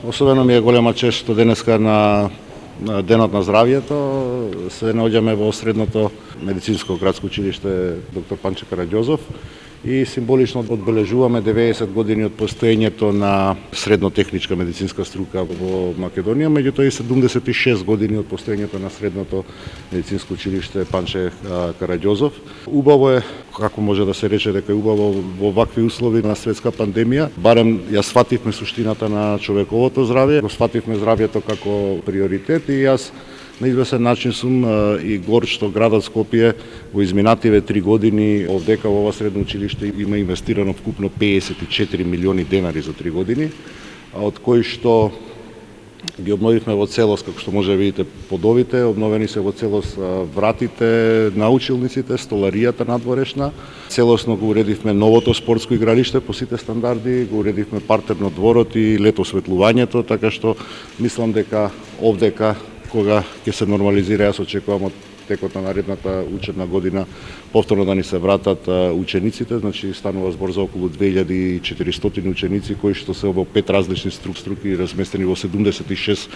особено ми е голема чест што денеска на Денот на здравјето се наоѓаме во средното медицинско градско училиште доктор Панче Караѓозов и символично одбележуваме 90 години од постоењето на средно-техничка медицинска струка во Македонија, меѓутоа и 76 години од постоењето на средното медицинско училиште Панче Караѓозов. Убаво е, како може да се рече дека е убаво во вакви услови на светска пандемија, барем ја свативме суштината на човековото здравје, го свативме здравјето како приоритет и јас на извесен начин сум и горд што градот Скопје во изминативе 3 години овдека во ова средно училиште има инвестирано вкупно 54 милиони денари за 3 години, од кои што ги обновивме во целост, како што може да видите подовите, обновени се во целост вратите на училниците, столаријата надворешна. Целосно го уредивме новото спортско игралиште по сите стандарди, го уредивме партерно дворот и лето осветлувањето, така што мислам дека овдека кога ќе се нормализира, јас очекувам од текот на наредната учебна година повторно да ни се вратат учениците, значи станува збор за околу 2400 ученици кои што се во 5 различни струки разместени во 76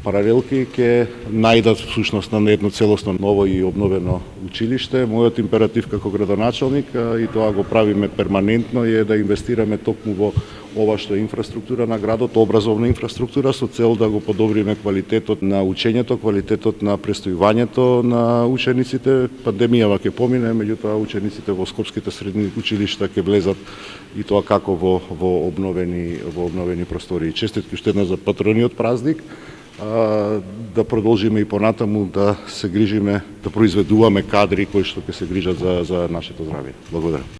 паралелки ќе најдат всушност на едно целосно ново и обновено училиште. Мојот императив како градоначалник и тоа го правиме перманентно е да инвестираме токму во ова што е инфраструктура на градот, образовна инфраструктура со цел да го подобриме квалитетот на учењето, квалитетот на престојувањето на учениците. Пандемијава ќе помине, меѓутоа учениците во скопските средни училишта ќе влезат и тоа како во обновени простори. Честитки уште еднаш за патрониот празник. Да продолжиме и понатаму да се грижиме, да произведуваме кадри кои што ќе се грижат за нашето здравје. Благодарам.